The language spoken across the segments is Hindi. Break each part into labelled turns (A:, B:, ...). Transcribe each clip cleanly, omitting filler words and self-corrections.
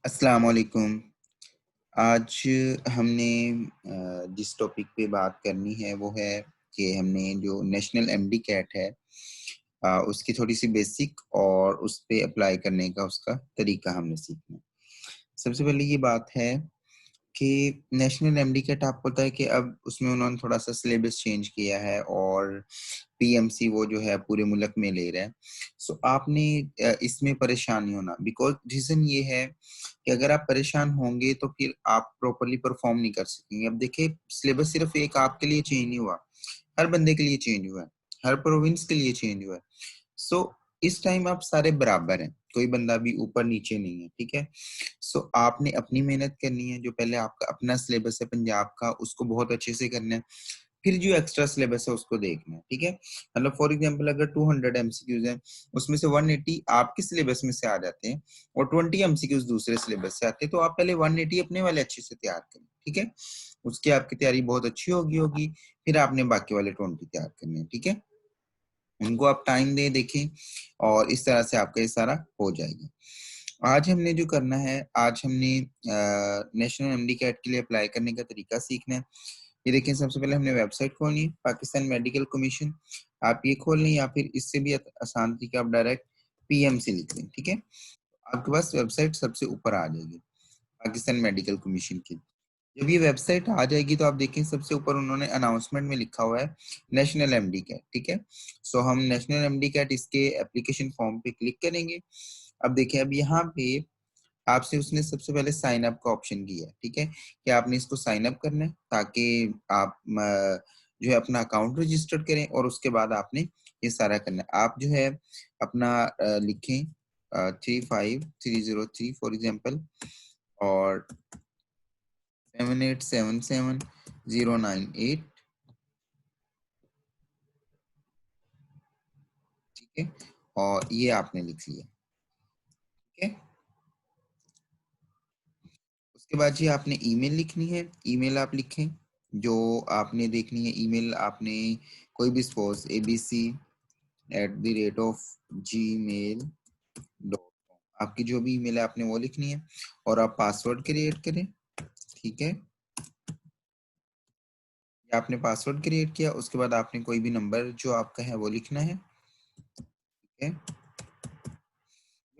A: अस्सलाम वालेकुम। आज हमने जिस टॉपिक पे बात करनी है वो है कि हमने जो नेशनल एमडी कैट है उसकी थोड़ी सी बेसिक और उस पे अप्लाई करने का उसका तरीका हमने सीखना है। सबसे पहले ये बात है कि नेशनल एमडी कैट आपको पता है कि अब उसमें उन्होंने थोड़ा सा सिलेबस चेंज किया है और पीएमसी वो जो है पूरे मुल्क में ले रहा है। सो आपने इसमें परेशान नहीं होना, बिकॉज रीजन ये है कि अगर आप परेशान होंगे तो फिर आप प्रॉपरली परफॉर्म नहीं कर सकेंगे। अब देखिए, सिलेबस सिर्फ एक आपके लिए चेंज नहीं हुआ, हर बंदे के लिए चेंज हुआ है, हर प्रोविंस के लिए चेंज हुआ है। सो इस टाइम आप सारे बराबर हैं, कोई बंदा भी ऊपर नीचे नहीं है, ठीक है। सो आपने अपनी मेहनत करनी है, जो पहले आपका अपना सिलेबस है पंजाब का उसको बहुत अच्छे से करना है, फिर जो एक्स्ट्रा सिलेबस है उसको देखना है, ठीक है। मतलब फॉर एग्जांपल अगर 200 एमसीक्यूज हैं, उसमें से 180 आपके सिलेबस में से आ जाते हैं और 20 एमसीक्यूज दूसरे सिलेबस से आते हैं, तो आप पहले 180 अपने वाले अच्छे से तैयार करें, ठीक है। उसकी आपकी तैयारी बहुत अच्छी होगी, फिर आपने बाकी वाले 20 तैयार करने हैं, ठीक है। उनको आप टाइम दे देखें और इस तरह से आपका ये सारा हो जाएगा। आज हमने जो करना है, आज हमने नेशनल एमडी कैट के लिए अप्लाई करने का तरीका सीखना है। ये देखिए, सबसे पहले हमने वेबसाइट खोलनी है, पाकिस्तान मेडिकल कमीशन। आप ये खोल लें या फिर इससे भी आसान तरीका आप डायरेक्ट पीएमसी लिख लें, ठीक है। आपके पास वेबसाइट सबसे ऊपर आ जाएगी पाकिस्तान मेडिकल कमीशन की। जब ये वेबसाइट आ जाएगी तो आप देखें सबसे ऊपर उन्होंने अनाउंसमेंट में लिखा हुआ है नेशनल एमडी कैट, ठीक है। सो हम नेशनल एमडी कैट इसके एप्लीकेशन फॉर्म पे क्लिक करेंगे। अब देखिए, अब यहाँ पे आपसे उसने सबसे पहले साइन अप का ऑप्शन किया है, ठीक है, कि आपने इसको साइन अप करना है ताकि आप जो है अपना अकाउंट रजिस्टर करें और उसके बाद आपने ये सारा करना है। आप जो है अपना लिखें 35303 फॉर एग्जांपल और 7877 098, ठीक है, और ये आपने लिख लिया, ठीक है। उसके बाद जी आपने ईमेल लिखनी है, ईमेल आप लिखें जो आपने देखनी है। ईमेल आपने कोई भी सपोज abc@gmail.com, आपकी जो भी ईमेल है आपने वो लिखनी है और आप पासवर्ड क्रिएट करें, ठीक है। या आपने पासवर्ड क्रिएट किया, उसके बाद आपने कोई भी नंबर जो आपका है वो लिखना है, ठीक है।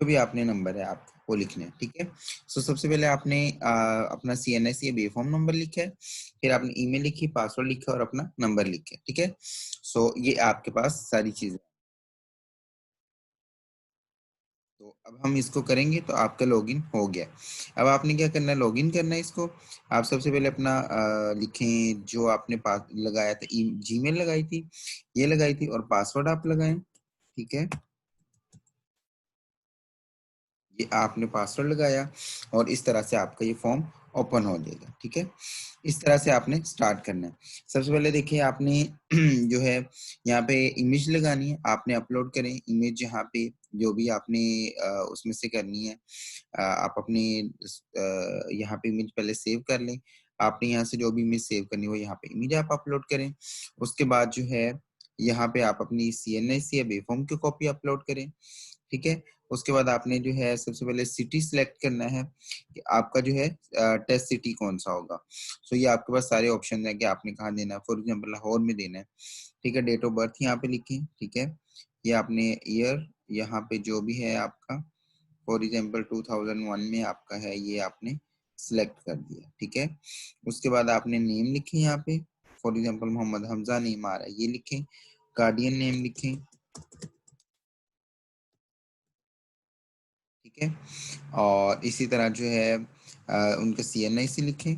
A: जो भी आपने नंबर है आपका वो लिखना है, ठीक है। सो सबसे पहले आपने अपना CNSE या बेफॉर्म नंबर लिखा है, फिर आपने ईमेल लिखी, पासवर्ड लिखा और अपना नंबर लिखे, ठीक है। सो ये आपके पास सारी चीजें। तो अब हम इसको करेंगे तो आपका लॉगिन हो गया। अब आपने क्या करना है, लॉगिन करना है इसको। आप सबसे पहले अपना लिखें जो आपने पास लगाया था, जीमेल लगाई थी, ये लगाई थी और पासवर्ड आप लगाएं, ठीक है। ये आपने पासवर्ड लगाया और इस तरह से आपका ये फॉर्म ओपन हो जाएगा, ठीक है। इस तरह से आपने स्टार्ट करना है। सबसे पहले देखिए, आपने जो है यहाँ पे इमेज लगानी है, आपने अपलोड करें इमेज, यहाँ पे जो भी आपने उसमें से करनी है। आप अपने यहाँ पे इमेज पहले सेव कर लें। आपने यहाँ से जो भी इमेज सेव करनी हो यहाँ पे इमेज आप अपलोड करें। उसके बाद जो है यहाँ पे आप अपनी CNSE या बेफॉर्म की कॉपी अपलोड करें, ठीक है। उसके बाद आपने जो है सबसे पहले सिटी सिलेक्ट करना है कि आपका जो है टेस्ट सिटी कौन सा होगा। सो ये आपके पास सारे ऑप्शन है कि आपने कहाँ देना है। फॉर एग्जांपल लाहौर में देना है, ठीक है। डेट ऑफ बर्थ यहाँ पे लिखें, ठीक है। ये आपने ईयर यहाँ पे जो भी है आपका, फॉर एग्जांपल 2001 में आपका है, ये आपने सिलेक्ट कर दिया, ठीक है। उसके बाद आपने नेम लिखे यहाँ पे, for example Mohammed Hamza name आ रहा है, ये लिखें। गार्डियन नेम लिखें, ठीक है। और इसी तरह जो है उनका CNIC लिखें,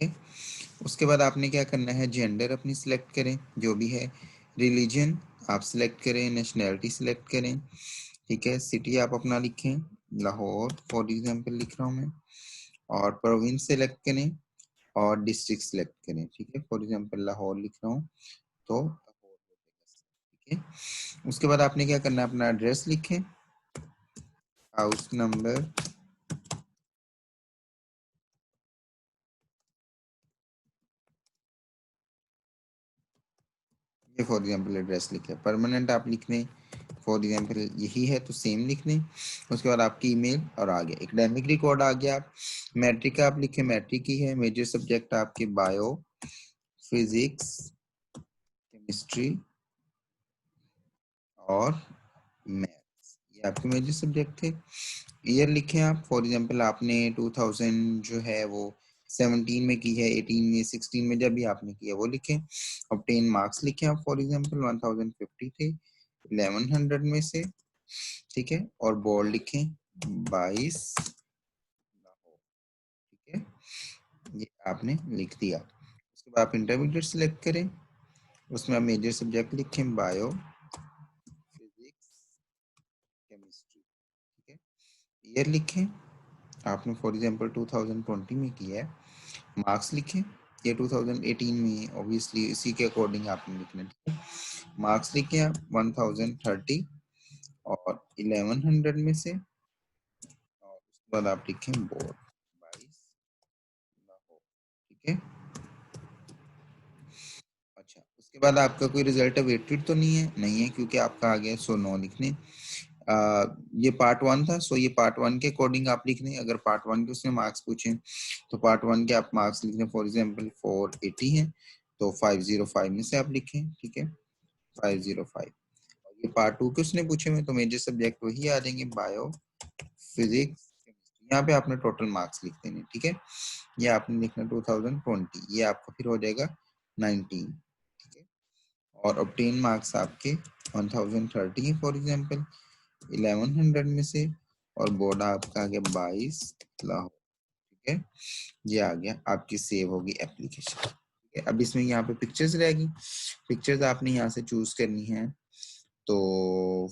A: ठीक है। उसके बाद आपने क्या करना है, जेंडर अपनी सिलेक्ट करें जो भी है, रिलीजन आप सिलेक्ट करें, नेशनैलिटी सिलेक्ट करें, ठीक है। सिटी आप अपना लिखें, लाहौर फॉर एग्जांपल लिख रहा हूँ मैं, और प्रोविंस सेलेक्ट करें और डिस्ट्रिक्ट सिलेक्ट करें, ठीक है। फॉर एग्जांपल लाहौर लिख रहा हूँ तो लाहौर, ठीक है। उसके बाद आपने क्या करना है, अपना एड्रेस लिखें, हाउस नंबर, ये फॉर एग्जाम्पल एड्रेस लिखे, परमानेंट आप लिख लें, फॉर एग्जाम्पल यही है तो सेम लिख लें। उसके बाद आपकी ईमेल और आ गया एकेडमिक रिकॉर्ड आ गया। आप मैट्रिक आप लिखे, मैट्रिक ही है। मेजर सब्जेक्ट आपके बायो, फिजिक्स, केमिस्ट्री और मैथ्स, ये आपके मेजर सब्जेक्ट थे। ईयर लिखे आप, फॉर एग्जांपल आपने 2000 जो है वो 17 में की है, 18 में, 16 में, जब भी आपने किया वो लिखे। ऑब्टेन मार्क्स लिखे आप, फॉर एग्जांपल 1050 थे 1100 में से, ठीक है। और बोर्ड लिखें 22, ठीक है। ये आपने लिख दिया। उसके बाद आप इंटरमीडिएट सिलेक्ट करें, उसमें आप मेजर सब्जेक्ट लिखें बायो, फिजिक्स, केमिस्ट्री, ठीक है। ईयर लिखें, आपने फॉर एग्जांपल 2020 में किया है, मार्क्स लिखें, ये 2018 में ऑब्वियसली इसी के अकॉर्डिंग आपने लिखना, ठीक है। मार्क्स लिखें आप 1030 और 1100 में से, और उसके बाद आप लिखें बोर्ड 22, ठीक है। अच्छा, उसके बाद आपका कोई रिजल्ट अवेटेड तो नहीं है क्योंकि आपका आ गया, सो नो लिखने। ये पार्ट 1 था, सो ये पार्ट 1 के अकॉर्डिंग आप लिख लें। अगर पार्ट 1 के उसने मार्क्स पूछे तो पार्ट 1 के आप मार्क्स लिख लें, फॉर एग्जांपल 480 है तो 505 में से आप लिखें, ठीक है, 505। ये पार्ट 2 के उसने पूछे हुए तो मेजर सब्जेक्ट वही आ जाएंगे, बायो, फिजिक्स, केमिस्ट्री। यहाँ पे आपने टोटल मार्क्स लिख देने, ठीक है। ये आपने लिखना 2020, ये आपका फिर हो जाएगा 19, ठीक है। और ऑब्टेन मार्क्स आपके 1030 है फॉर एग्जांपल 1100 में से, और बोर्ड आपका आ गया 22 लाहौर, ठीक है। ये आ गया, आपकी सेव होगी एप्लीकेशन, ठीक है। अब इसमें यहाँ पे पिक्चर्स रहेगी, पिक्चर्स आपने यहाँ से चूज करनी है। तो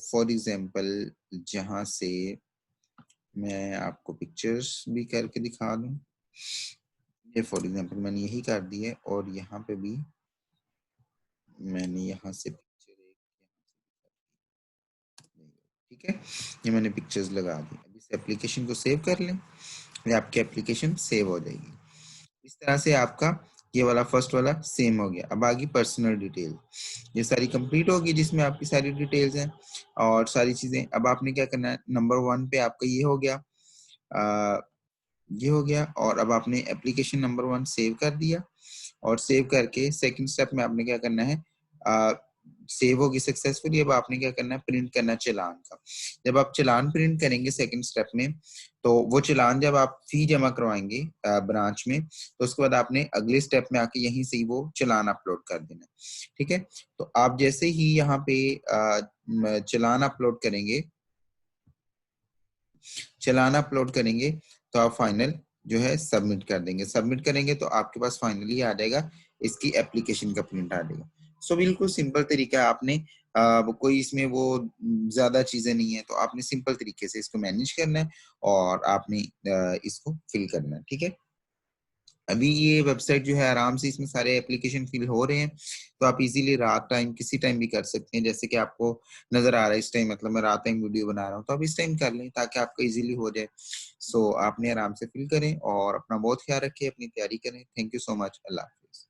A: फॉर एग्जांपल जहाँ से मैं आपको पिक्चर्स भी करके दिखा दूं, ये फॉर एग्जांपल मैंने यही कर दी है, और यहाँ पे भी मैंने यहाँ से पिक्चर एक ठीक है, ये मैंने पिक्चर्स लगा दी। अब इस एप्लीकेशन को सेव कर लें, ये आपकी एप्लीकेशन सेव हो जाएगी। इस तरह से आपका ये वाला फर्स्ट वाला सेम हो गया। अब आगे पर्सनल डिटेल, ये सारी कंप्लीट होगी जिसमें आपकी सारी डिटेल्स हैं और सारी चीजें। अब आपने क्या करना है, नंबर 1 पे आपका ये हो गया, ये हो गया। और अब आपने एप्लीकेशन नंबर 1 सेव कर दिया, और सेव करके सेकंड स्टेप में आपने क्या करना है, सेव होगी सक्सेसफुली। अब आपने क्या करना है, प्रिंट करना है चालान का। जब आप चालान प्रिंट करेंगे सेकंड स्टेप में, तो वो चालान जब आप फी जमा करवाएंगे ब्रांच में, तो उसके बाद आपने अगले स्टेप में आके यहीं से ही वो चालान अपलोड कर देना, ठीक है। तो आप जैसे ही यहाँ पे चालान अपलोड करेंगे, चालान अपलोड करेंगे, तो आप फाइनल जो है सबमिट कर देंगे। सबमिट करेंगे तो आपके पास फाइनली आ जाएगा, इसकी एप्लीकेशन का प्रिंट आ जाएगा। सो बिल्कुल सिंपल तरीका है। आपने कोई इसमें वो ज्यादा चीजें नहीं है, तो आपने सिंपल तरीके से इसको मैनेज करना है और आपने इसको फिल करना है, ठीक है। अभी ये वेबसाइट जो है आराम से इसमें सारे एप्लीकेशन फिल हो रहे हैं, तो आप इजीली रात टाइम किसी टाइम भी कर सकते हैं। जैसे कि आपको नजर आ रहा है इस टाइम, मतलब मैं रात टाइम वीडियो बना रहा हूँ, तो आप इस टाइम कर लें ताकि आपका इजीली हो जाए। सो आपने आराम से फिल करें और अपना बहुत ख्याल रखें, अपनी तैयारी करें। Thank you so much, Allah Hafiz.